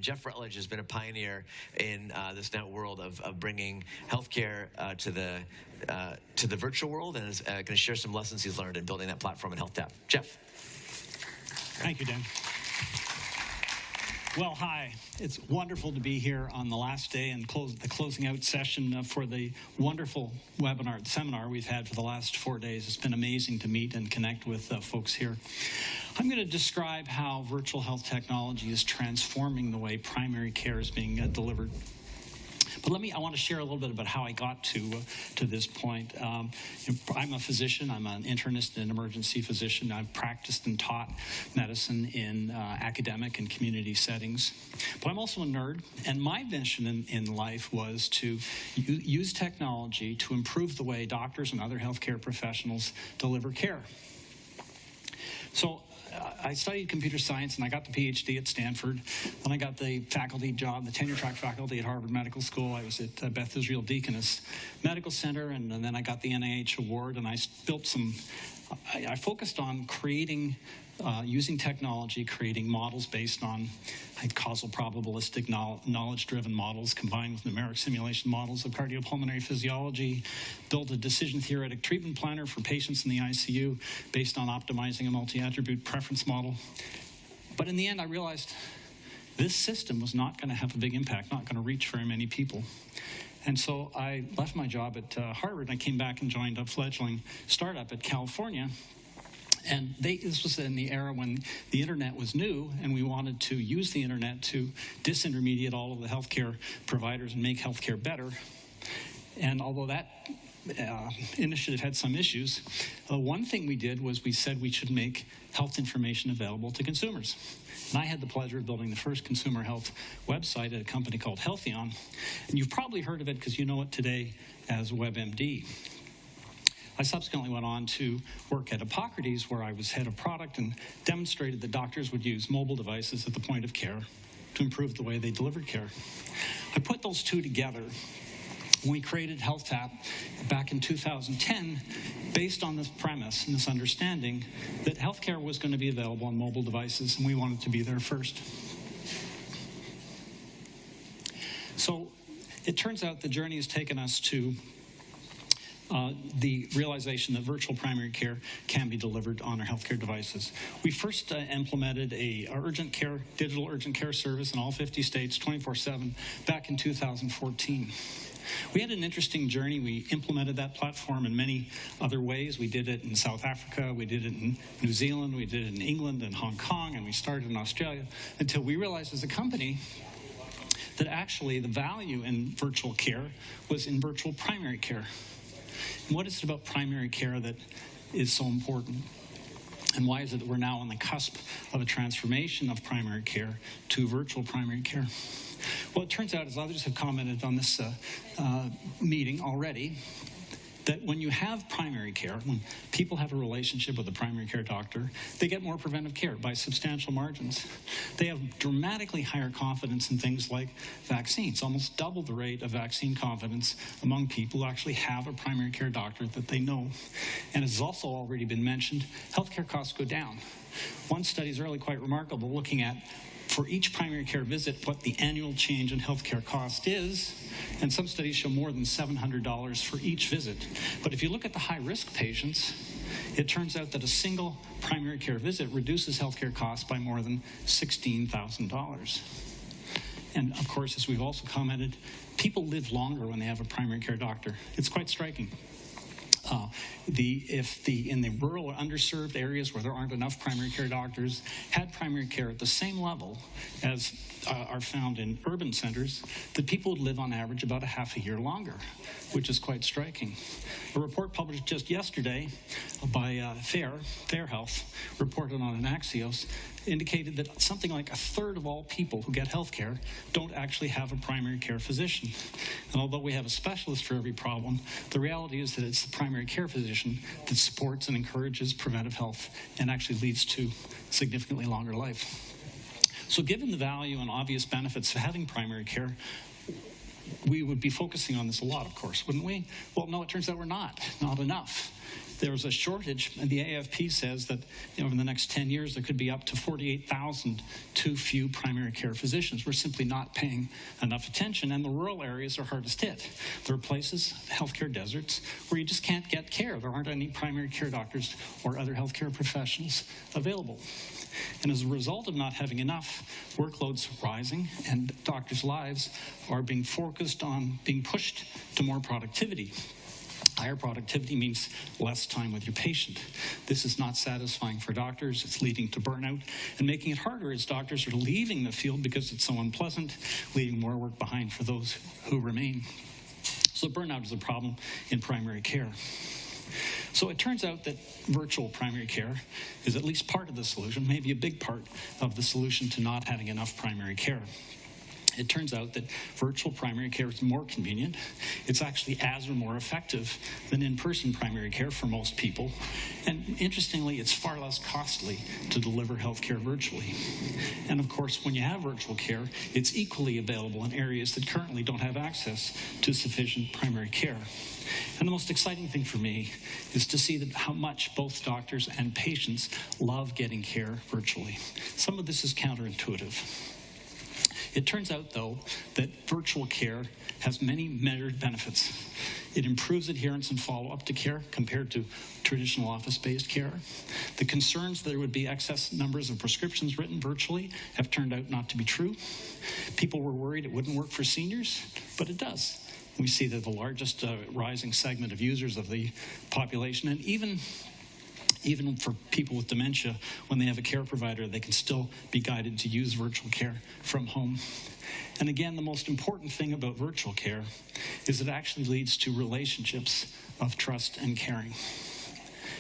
Jeff Rutledge has been a pioneer in this now world of bringing healthcare to the virtual world, and is going to share some lessons he's learned in building that platform in HealthTap. Jeff. Thank you, Dan. Well, hi. It's wonderful to be here on the last day and the closing out session for the wonderful seminar we've had for the last 4 days. It's been amazing to meet and connect with folks here. I'm going to describe how virtual health technology is transforming the way primary care is being delivered. But I want to share a little bit about how I got to this point. I'm a physician. I'm an internist and an emergency physician. I've practiced and taught medicine in academic and community settings. But I'm also a nerd, and my mission in life was to use technology to improve the way doctors and other healthcare professionals deliver care. So I studied computer science, and I got the PhD at Stanford. Then I got the faculty job, the tenure-track faculty at Harvard Medical School. I was at Beth Israel Deaconess Medical Center, and then I got the NIH award, and I focused on creating, using technology, creating models based on causal probabilistic knowledge-driven models combined with numeric simulation models of cardiopulmonary physiology, built a decision-theoretic treatment planner for patients in the ICU based on optimizing a multi-attribute preference model. But in the end, I realized this system was not going to have a big impact, not going to reach very many people. And so I left my job at Harvard, and I came back and joined a fledgling startup at California. And this was in the era when the internet was new, and we wanted to use the internet to disintermediate all of the healthcare providers and make healthcare better. And although that initiative had some issues, one thing we did was we said we should make health information available to consumers. And I had the pleasure of building the first consumer health website at a company called Healthion. And you've probably heard of it because you know it today as WebMD. I subsequently went on to work at Hippocrates, where I was head of product and demonstrated that doctors would use mobile devices at the point of care to improve the way they delivered care. I put those two together when we created HealthTap back in 2010, based on this premise and this understanding that healthcare was going to be available on mobile devices, and we wanted to be there first. So it turns out the journey has taken us to the realization that virtual primary care can be delivered on our healthcare devices. We first implemented a digital urgent care service in all 50 states, 24/7, back in 2014. We had an interesting journey. We implemented that platform in many other ways. We did it in South Africa, we did it in New Zealand, we did it in England and Hong Kong, and we started in Australia, until we realized as a company that actually the value in virtual care was in virtual primary care. And what is it about primary care that is so important? And why is it that we're now on the cusp of a transformation of primary care to virtual primary care? Well, it turns out, as others have commented on this meeting already, that when you have primary care, when people have a relationship with a primary care doctor, they get more preventive care by substantial margins. They have dramatically higher confidence in things like vaccines, almost double the rate of vaccine confidence among people who actually have a primary care doctor that they know. And as has also already been mentioned, healthcare costs go down. One study is really quite remarkable, looking at, for each primary care visit, what the annual change in healthcare cost is, and some studies show more than $700 for each visit. But if you look at the high-risk patients, it turns out that a single primary care visit reduces healthcare costs by more than $16,000. And of course, as we've also commented, people live longer when they have a primary care doctor. It's quite striking. In the rural or underserved areas where there aren't enough primary care doctors, had primary care at the same level as are found in urban centers, that people would live on average about a half a year longer, which is quite striking. A report published just yesterday by Fair Health, reported on Axios, indicated that something like a third of all people who get health care don't actually have a primary care physician. And although we have a specialist for every problem, the reality is that it's the primary care physician that supports and encourages preventive health and actually leads to significantly longer life. So given the value and obvious benefits of having primary care, we would be focusing on this a lot, of course, wouldn't we? Well, no, it turns out we're not enough. There's a shortage, and the AFP says that over the next 10 years, there could be up to 48,000 too few primary care physicians. We're simply not paying enough attention, and the rural areas are hardest hit. There are places, healthcare deserts, where you just can't get care. There aren't any primary care doctors or other healthcare professionals available. And as a result of not having enough, workloads rising, and doctors' lives are being focused on being pushed to more productivity. Higher productivity means less time with your patient. This is not satisfying for doctors. It's leading to burnout and making it harder as doctors are leaving the field because it's so unpleasant, leaving more work behind for those who remain. So burnout is a problem in primary care. So it turns out that virtual primary care is at least part of the solution, maybe a big part of the solution to not having enough primary care. It turns out that virtual primary care is more convenient. It's actually as or more effective than in-person primary care for most people. And interestingly, it's far less costly to deliver healthcare virtually. And of course, when you have virtual care, it's equally available in areas that currently don't have access to sufficient primary care. And the most exciting thing for me is to see that how much both doctors and patients love getting care virtually. Some of this is counterintuitive. It turns out, though, that virtual care has many measured benefits. It improves adherence and follow-up to care compared to traditional office-based care. The concerns that there would be excess numbers of prescriptions written virtually have turned out not to be true. People were worried it wouldn't work for seniors, but it does. We see that the largest rising segment of users of the population, and even for people with dementia, when they have a care provider, they can still be guided to use virtual care from home. And again, the most important thing about virtual care is it actually leads to relationships of trust and caring.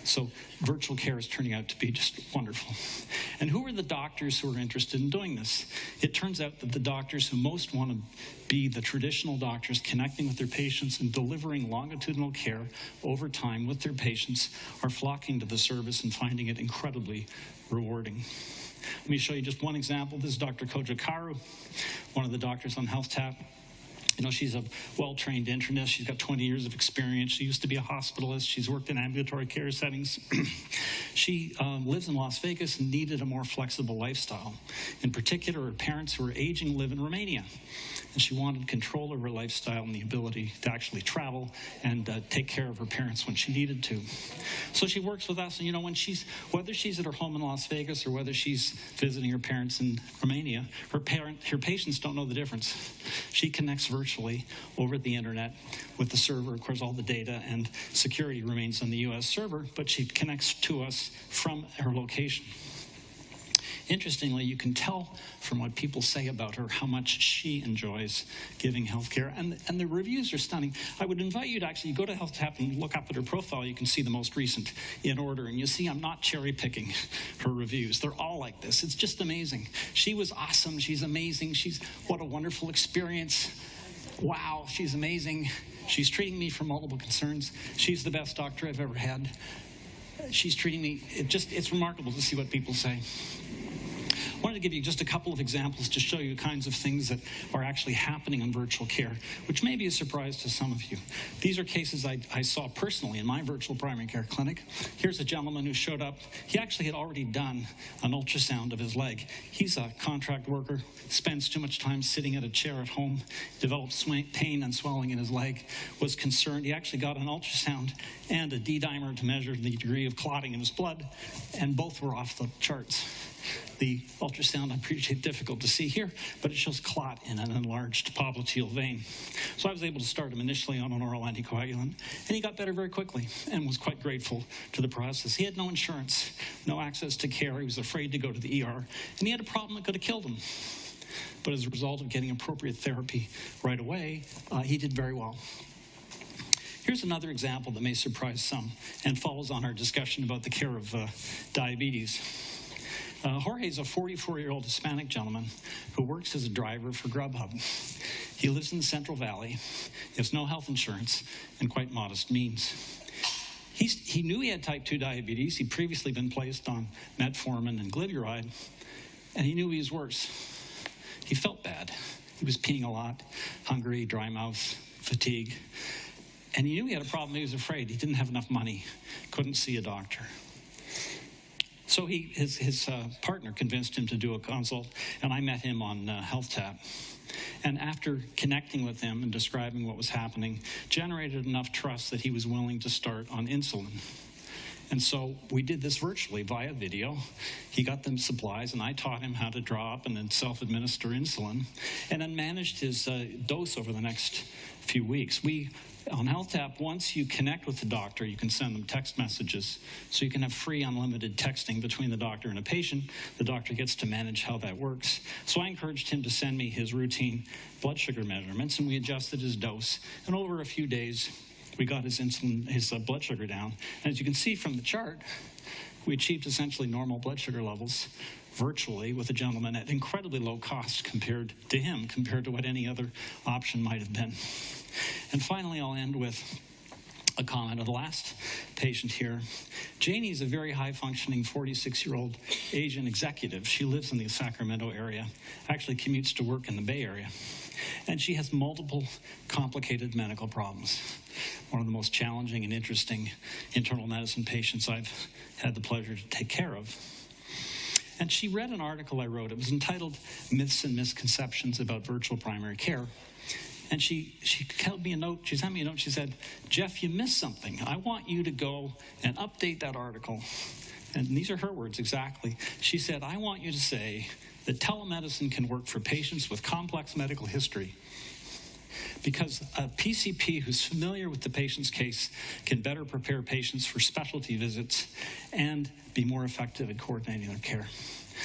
So virtual care is turning out to be just wonderful. And who are the doctors who are interested in doing this? It turns out that the doctors who most want to be the traditional doctors connecting with their patients and delivering longitudinal care over time with their patients are flocking to the service and finding it incredibly rewarding. Let me show you just one example. This is Dr. Koja Karu, one of the doctors on HealthTap. She's a well-trained internist. She's got 20 years of experience. She used to be a hospitalist. She's worked in ambulatory care settings. She lives in Las Vegas and needed a more flexible lifestyle. In particular, her parents who are aging live in Romania. And she wanted control of her lifestyle and the ability to actually travel and take care of her parents when she needed to. So she works with us, and whether she's at her home in Las Vegas or whether she's visiting her parents in Romania, her patients don't know the difference. She connects virtually over the internet with the server. Of course, all the data and security remains on the U.S. server, but she connects to us from her location. Interestingly, you can tell from what people say about her how much she enjoys giving healthcare, and the reviews are stunning. I would invite you to actually go to HealthTap and look up at her profile. You can see the most recent in order, and you see I'm not cherry-picking her reviews. They're all like this. It's just amazing. She was awesome. She's amazing. What a wonderful experience. Wow, she's amazing. She's treating me for multiple concerns. She's the best doctor I've ever had. She's treating me. It's remarkable to see what people say. I wanted to give you just a couple of examples to show you kinds of things that are actually happening in virtual care, which may be a surprise to some of you. These are cases I saw personally in my virtual primary care clinic. Here's a gentleman who showed up. He actually had already done an ultrasound of his leg. He's a contract worker, spends too much time sitting at a chair at home, developed pain and swelling in his leg, was concerned. He actually got an ultrasound and a D-dimer to measure the degree of clotting in his blood, and both were off the charts. The ultrasound, I appreciate, difficult to see here, but it shows clot in an enlarged popliteal vein. So I was able to start him initially on an oral anticoagulant, and he got better very quickly and was quite grateful to the process. He had no insurance, no access to care. He was afraid to go to the ER, and he had a problem that could have killed him. But as a result of getting appropriate therapy right away, he did very well. Here's another example that may surprise some and follows on our discussion about the care of diabetes. Jorge is a 44-year-old Hispanic gentleman who works as a driver for Grubhub. He lives in the Central Valley, has no health insurance, and quite modest means. He knew he had type 2 diabetes. He'd previously been placed on metformin and glyburide, and he knew he was worse. He felt bad. He was peeing a lot, hungry, dry mouth, fatigue. And he knew he had a problem. He was afraid. He didn't have enough money, couldn't see a doctor. So his partner convinced him to do a consult, and I met him on HealthTap. And after connecting with him and describing what was happening, generated enough trust that he was willing to start on insulin. And so we did this virtually via video. He got them supplies, and I taught him how to draw up and then self-administer insulin, and then managed his dose over the next few weeks. On HealthTap, once you connect with the doctor, you can send them text messages, so you can have free, unlimited texting between the doctor and a patient. The doctor gets to manage how that works. So I encouraged him to send me his routine blood sugar measurements, and we adjusted his dose. And over a few days, we got his blood sugar down. And as you can see from the chart, we achieved essentially normal blood sugar levels virtually with a gentleman at incredibly low cost compared to what any other option might have been. And finally, I'll end with a comment of the last patient here. Janie is a very high-functioning 46-year-old Asian executive. She lives in the Sacramento area, actually commutes to work in the Bay Area. And she has multiple complicated medical problems. One of the most challenging and interesting internal medicine patients I've had the pleasure to take care of. And she read an article I wrote. It was entitled Myths and Misconceptions About Virtual Primary Care. And she sent me a note. She said, "Jeff, you missed something. I want you to go and update that article." And these are her words exactly. She said, "I want you to say that telemedicine can work for patients with complex medical history, because a PCP who's familiar with the patient's case can better prepare patients for specialty visits and be more effective at coordinating their care."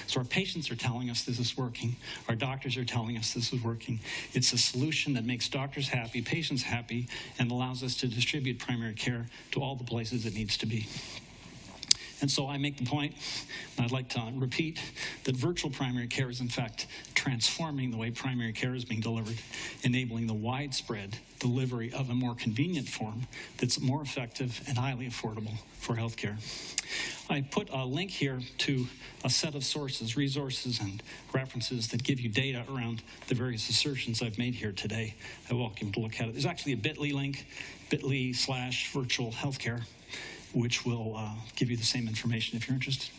So our patients are telling us this is working. Our doctors are telling us this is working. It's a solution that makes doctors happy, patients happy, and allows us to distribute primary care to all the places it needs to be. And so I make the point, and I'd like to repeat, that virtual primary care is in fact transforming the way primary care is being delivered, enabling the widespread delivery of a more convenient form that's more effective and highly affordable for healthcare. I put a link here to a set of sources, resources, and references that give you data around the various assertions I've made here today. I welcome you to look at it. There's actually a bit.ly link, bit.ly/virtual healthcare, which will give you the same information if you're interested.